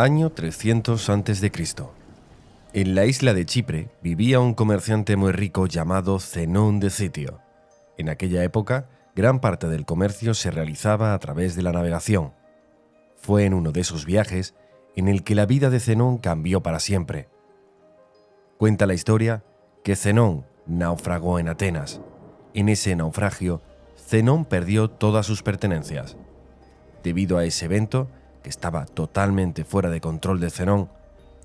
Año 300 a.C. En la isla de Chipre vivía un comerciante muy rico llamado Zenón de Citio. En aquella época, gran parte del comercio se realizaba a través de la navegación. Fue en uno de esos viajes en el que la vida de Zenón cambió para siempre. Cuenta la historia que Zenón naufragó en Atenas. En ese naufragio, Zenón perdió todas sus pertenencias. Debido a ese evento, que estaba totalmente fuera de control de Zenón,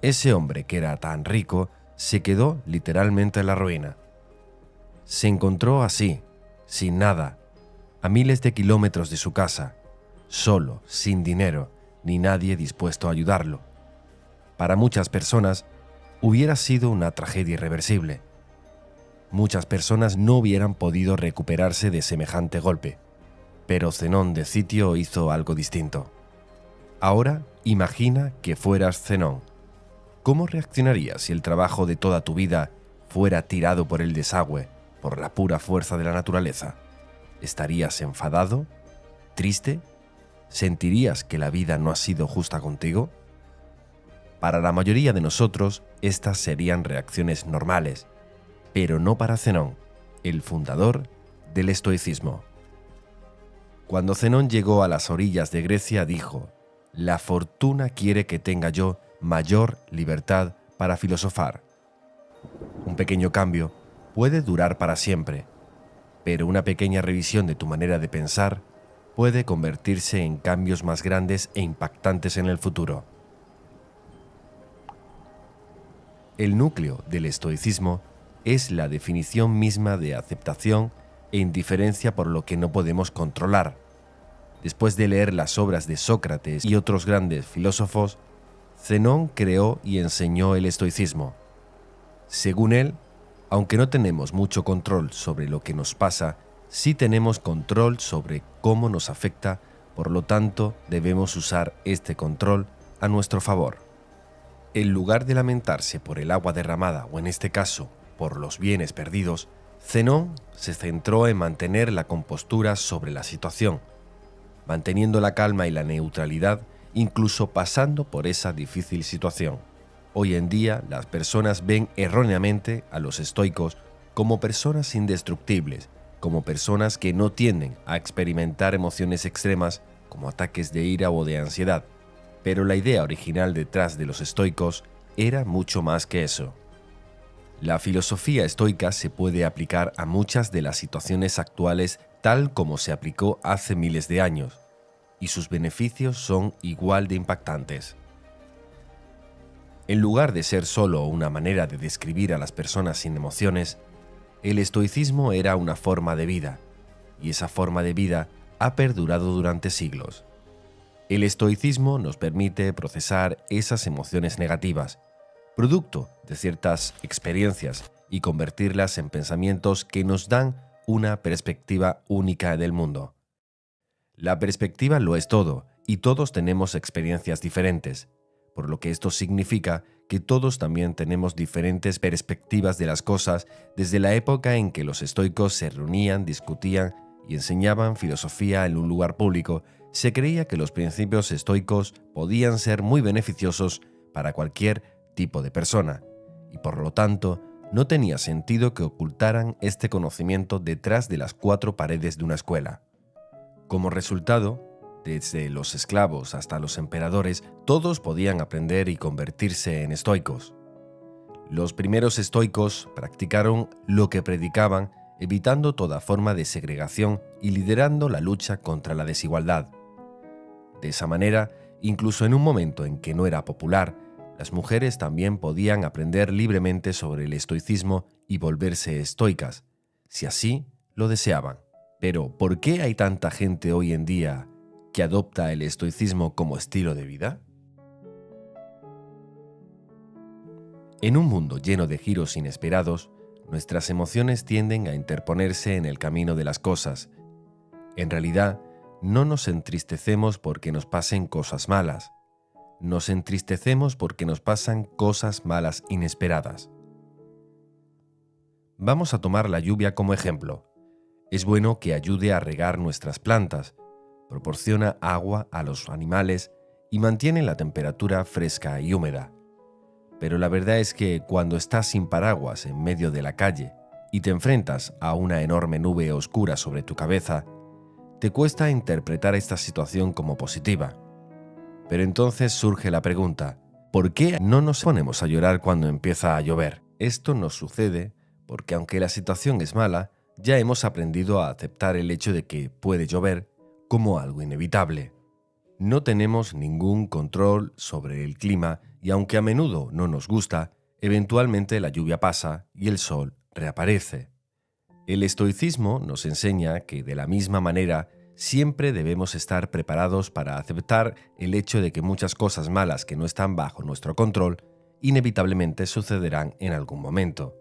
ese hombre que era tan rico se quedó literalmente en la ruina. Se encontró así, sin nada, a miles de kilómetros de su casa, solo, sin dinero, ni nadie dispuesto a ayudarlo. Para muchas personas, hubiera sido una tragedia irreversible. Muchas personas no hubieran podido recuperarse de semejante golpe, pero Zenón de Citio hizo algo distinto. Ahora imagina que fueras Zenón. ¿Cómo reaccionarías si el trabajo de toda tu vida fuera tirado por el desagüe, por la pura fuerza de la naturaleza? ¿Estarías enfadado? ¿Triste? ¿Sentirías que la vida no ha sido justa contigo? Para la mayoría de nosotros, estas serían reacciones normales, pero no para Zenón, el fundador del estoicismo. Cuando Zenón llegó a las orillas de Grecia, dijo: «La fortuna quiere que tenga yo mayor libertad para filosofar». Un pequeño cambio puede durar para siempre, pero una pequeña revisión de tu manera de pensar puede convertirse en cambios más grandes e impactantes en el futuro. El núcleo del estoicismo es la definición misma de aceptación e indiferencia por lo que no podemos controlar. Después de leer las obras de Sócrates y otros grandes filósofos, Zenón creó y enseñó el estoicismo. Según él, aunque no tenemos mucho control sobre lo que nos pasa, sí tenemos control sobre cómo nos afecta, por lo tanto, debemos usar este control a nuestro favor. En lugar de lamentarse por el agua derramada o, en este caso, por los bienes perdidos, Zenón se centró en mantener la compostura sobre la situación, manteniendo la calma y la neutralidad, incluso pasando por esa difícil situación. Hoy en día, las personas ven erróneamente a los estoicos como personas indestructibles, como personas que no tienden a experimentar emociones extremas como ataques de ira o de ansiedad. Pero la idea original detrás de los estoicos era mucho más que eso. La filosofía estoica se puede aplicar a muchas de las situaciones actuales tal como se aplicó hace miles de años, y sus beneficios son igual de impactantes. En lugar de ser solo una manera de describir a las personas sin emociones, el estoicismo era una forma de vida, y esa forma de vida ha perdurado durante siglos. El estoicismo nos permite procesar esas emociones negativas, producto de ciertas experiencias, y convertirlas en pensamientos que nos dan una perspectiva única del mundo. La perspectiva lo es todo, y todos tenemos experiencias diferentes, por lo que esto significa que todos también tenemos diferentes perspectivas de las cosas. Desde la época en que los estoicos se reunían, discutían y enseñaban filosofía en un lugar público, se creía que los principios estoicos podían ser muy beneficiosos para cualquier tipo de persona, y por lo tanto, no tenía sentido que ocultaran este conocimiento detrás de las cuatro paredes de una escuela. Como resultado, desde los esclavos hasta los emperadores, todos podían aprender y convertirse en estoicos. Los primeros estoicos practicaron lo que predicaban, evitando toda forma de segregación y liderando la lucha contra la desigualdad. De esa manera, incluso en un momento en que no era popular, las mujeres también podían aprender libremente sobre el estoicismo y volverse estoicas, si así lo deseaban. Pero, ¿por qué hay tanta gente hoy en día que adopta el estoicismo como estilo de vida? En un mundo lleno de giros inesperados, nuestras emociones tienden a interponerse en el camino de las cosas. En realidad, no nos entristecemos porque nos pasen cosas malas. Nos entristecemos porque nos pasan cosas malas inesperadas. Vamos a tomar la lluvia como ejemplo. Es bueno que ayude a regar nuestras plantas, proporciona agua a los animales y y mantiene la temperatura fresca y húmeda. Pero la verdad es que cuando estás sin paraguas en medio de la calle y te enfrentas a una enorme nube oscura sobre tu cabeza, te cuesta interpretar esta situación como positiva. Pero entonces surge la pregunta: ¿por qué no nos ponemos a llorar cuando empieza a llover? Esto nos sucede porque aunque la situación es mala, ya hemos aprendido a aceptar el hecho de que puede llover como algo inevitable. No tenemos ningún control sobre el clima y aunque a menudo no nos gusta, eventualmente la lluvia pasa y el sol reaparece. El estoicismo nos enseña que de la misma manera siempre debemos estar preparados para aceptar el hecho de que muchas cosas malas que no están bajo nuestro control inevitablemente sucederán en algún momento.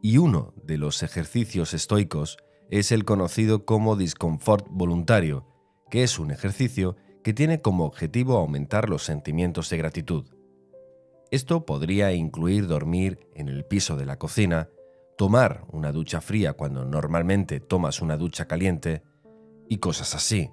Y uno de los ejercicios estoicos es el conocido como disconfort voluntario, que es un ejercicio que tiene como objetivo aumentar los sentimientos de gratitud. Esto podría incluir dormir en el piso de la cocina, tomar una ducha fría cuando normalmente tomas una ducha caliente y cosas así.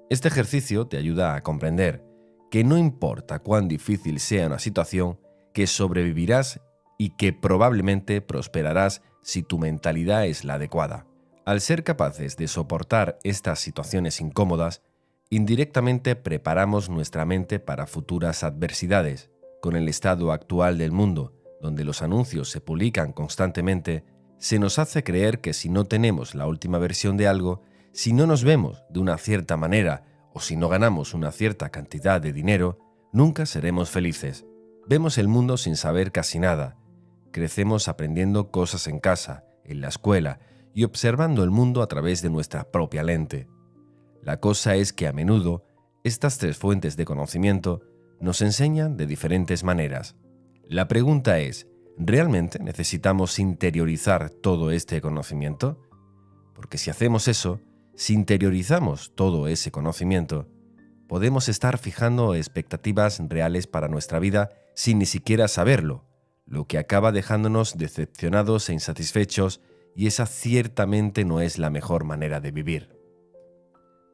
Este ejercicio te ayuda a comprender que no importa cuán difícil sea una situación, que sobrevivirás y que probablemente prosperarás si tu mentalidad es la adecuada. Al ser capaces de soportar estas situaciones incómodas, indirectamente preparamos nuestra mente para futuras adversidades. Con el estado actual del mundo, donde los anuncios se publican constantemente, se nos hace creer que si no tenemos la última versión de algo, si no nos vemos de una cierta manera o si no ganamos una cierta cantidad de dinero, nunca seremos felices. Vemos el mundo sin saber casi nada. Crecemos aprendiendo cosas en casa, en la escuela y observando el mundo a través de nuestra propia lente. La cosa es que a menudo estas tres fuentes de conocimiento nos enseñan de diferentes maneras. La pregunta es, ¿realmente necesitamos interiorizar todo este conocimiento? Porque si hacemos eso, si interiorizamos todo ese conocimiento, podemos estar fijando expectativas reales para nuestra vida sin ni siquiera saberlo, lo que acaba dejándonos decepcionados e insatisfechos, y esa ciertamente no es la mejor manera de vivir.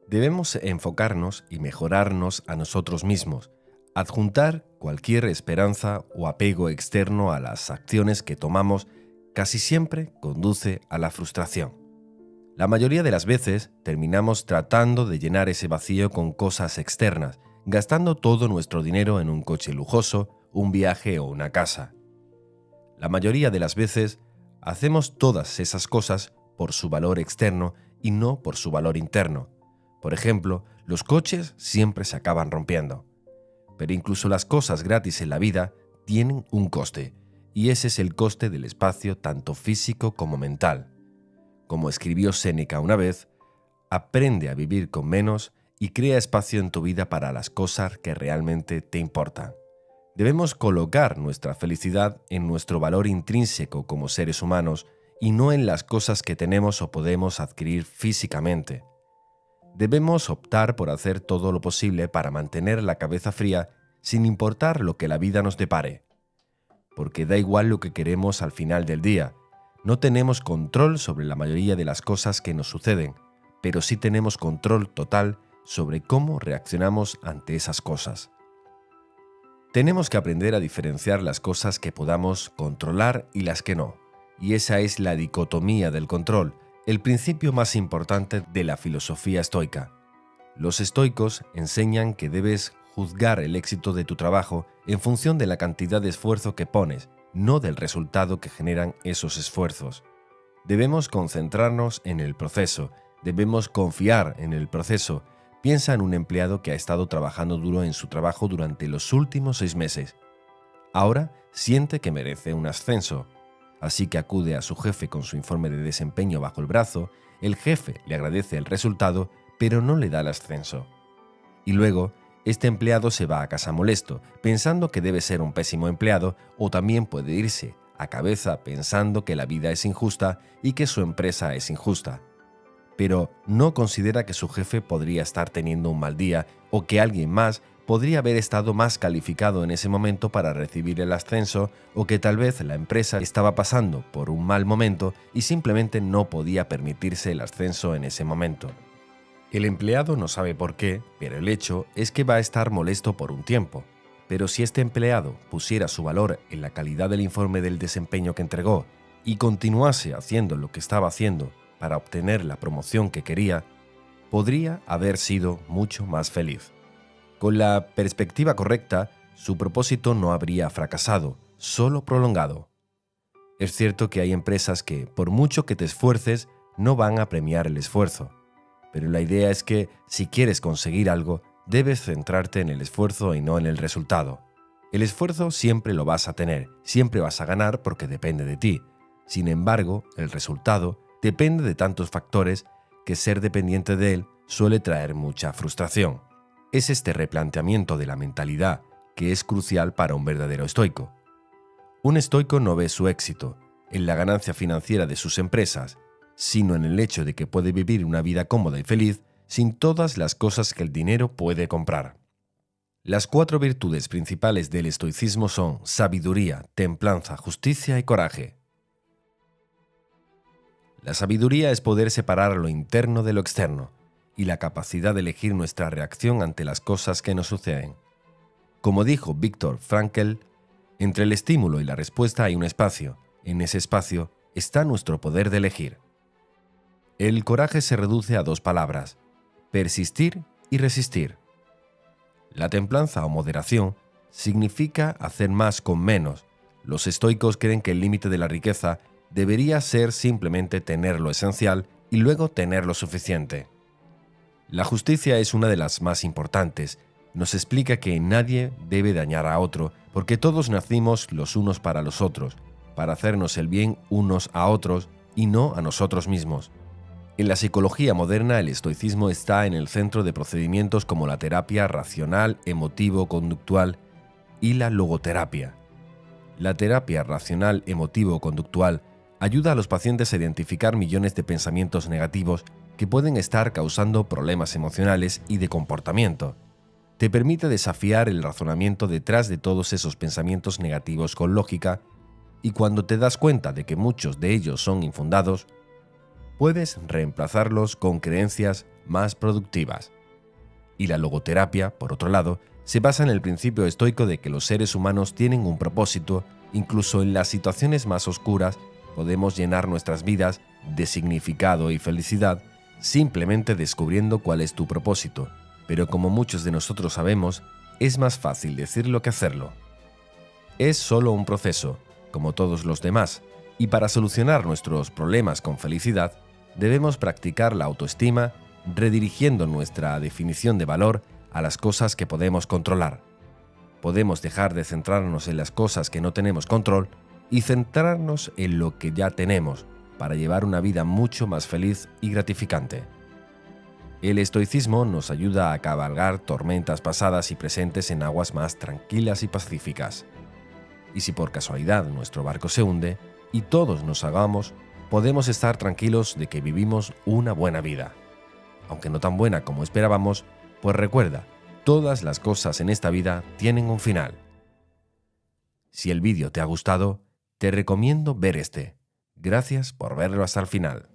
Debemos enfocarnos y mejorarnos a nosotros mismos, adjuntar cualquier esperanza o apego externo a las acciones que tomamos casi siempre conduce a la frustración. La mayoría de las veces terminamos tratando de llenar ese vacío con cosas externas, gastando todo nuestro dinero en un coche lujoso, un viaje o una casa. La mayoría de las veces hacemos todas esas cosas por su valor externo y no por su valor interno. Por ejemplo, los coches siempre se acaban rompiendo. Pero incluso las cosas gratis en la vida tienen un coste, y ese es el coste del espacio tanto físico como mental. Como escribió Séneca una vez, aprende a vivir con menos y crea espacio en tu vida para las cosas que realmente te importan. Debemos colocar nuestra felicidad en nuestro valor intrínseco como seres humanos y no en las cosas que tenemos o podemos adquirir físicamente. Debemos optar por hacer todo lo posible para mantener la cabeza fría sin importar lo que la vida nos depare. Porque da igual lo que queremos al final del día. No tenemos control sobre la mayoría de las cosas que nos suceden, pero sí tenemos control total sobre cómo reaccionamos ante esas cosas. Tenemos que aprender a diferenciar las cosas que podamos controlar y las que no. Y esa es la dicotomía del control, el principio más importante de la filosofía estoica. Los estoicos enseñan que debes juzgar el éxito de tu trabajo en función de la cantidad de esfuerzo que pones, no del resultado que generan esos esfuerzos. Debemos concentrarnos en el proceso, debemos confiar en el proceso. Piensa en un empleado que ha estado trabajando duro en su trabajo durante los últimos 6 meses. Ahora siente que merece un ascenso. Así que acude a su jefe con su informe de desempeño bajo el brazo, el jefe le agradece el resultado, pero no le da el ascenso. Y luego, este empleado se va a casa molesto, pensando que debe ser un pésimo empleado, o también puede irse a cabeza pensando que la vida es injusta y que su empresa es injusta. Pero no considera que su jefe podría estar teniendo un mal día o que alguien más podría haber estado más calificado en ese momento para recibir el ascenso, o que tal vez la empresa estaba pasando por un mal momento y simplemente no podía permitirse el ascenso en ese momento. El empleado no sabe por qué, pero el hecho es que va a estar molesto por un tiempo. Pero si este empleado pusiera su valor en la calidad del informe del desempeño que entregó y continuase haciendo lo que estaba haciendo para obtener la promoción que quería, podría haber sido mucho más feliz. Con la perspectiva correcta, su propósito no habría fracasado, solo prolongado. Es cierto que hay empresas que, por mucho que te esfuerces, no van a premiar el esfuerzo. Pero la idea es que, si quieres conseguir algo, debes centrarte en el esfuerzo y no en el resultado. El esfuerzo siempre lo vas a tener, siempre vas a ganar porque depende de ti. Sin embargo, el resultado depende de tantos factores que ser dependiente de él suele traer mucha frustración. Es este replanteamiento de la mentalidad que es crucial para un verdadero estoico. Un estoico no ve su éxito en la ganancia financiera de sus empresas, sino en el hecho de que puede vivir una vida cómoda y feliz sin todas las cosas que el dinero puede comprar. Las 4 virtudes principales del estoicismo son sabiduría, templanza, justicia y coraje. La sabiduría es poder separar lo interno de lo externo y la capacidad de elegir nuestra reacción ante las cosas que nos suceden. Como dijo Viktor Frankl, entre el estímulo y la respuesta hay un espacio. En ese espacio está nuestro poder de elegir. El coraje se reduce a 2 palabras: persistir y resistir. La templanza o moderación significa hacer más con menos. Los estoicos creen que el límite de la riqueza debería ser simplemente tener lo esencial y luego tener lo suficiente. La justicia es una de las más importantes. Nos explica que nadie debe dañar a otro, porque todos nacimos los unos para los otros, para hacernos el bien unos a otros y no a nosotros mismos. En la psicología moderna, el estoicismo está en el centro de procedimientos como la terapia racional, emotivo-conductual y la logoterapia. La terapia racional, emotivo-conductual ayuda a los pacientes a identificar millones de pensamientos negativos que pueden estar causando problemas emocionales y de comportamiento. Te permite desafiar el razonamiento detrás de todos esos pensamientos negativos con lógica, y cuando te das cuenta de que muchos de ellos son infundados, puedes reemplazarlos con creencias más productivas. Y la logoterapia, por otro lado, se basa en el principio estoico de que los seres humanos tienen un propósito. Incluso en las situaciones más oscuras podemos llenar nuestras vidas de significado y felicidad simplemente descubriendo cuál es tu propósito. Pero como muchos de nosotros sabemos, es más fácil decirlo que hacerlo. Es solo un proceso, como todos los demás, y para solucionar nuestros problemas con felicidad, debemos practicar la autoestima, redirigiendo nuestra definición de valor a las cosas que podemos controlar. Podemos dejar de centrarnos en las cosas que no tenemos control y centrarnos en lo que ya tenemos para llevar una vida mucho más feliz y gratificante. El estoicismo nos ayuda a cabalgar tormentas pasadas y presentes en aguas más tranquilas y pacíficas. Y si por casualidad nuestro barco se hunde y todos nos ahogamos, podemos estar tranquilos de que vivimos una buena vida. Aunque no tan buena como esperábamos, pues recuerda, todas las cosas en esta vida tienen un final. Si el vídeo te ha gustado, te recomiendo ver este. Gracias por verlo hasta el final.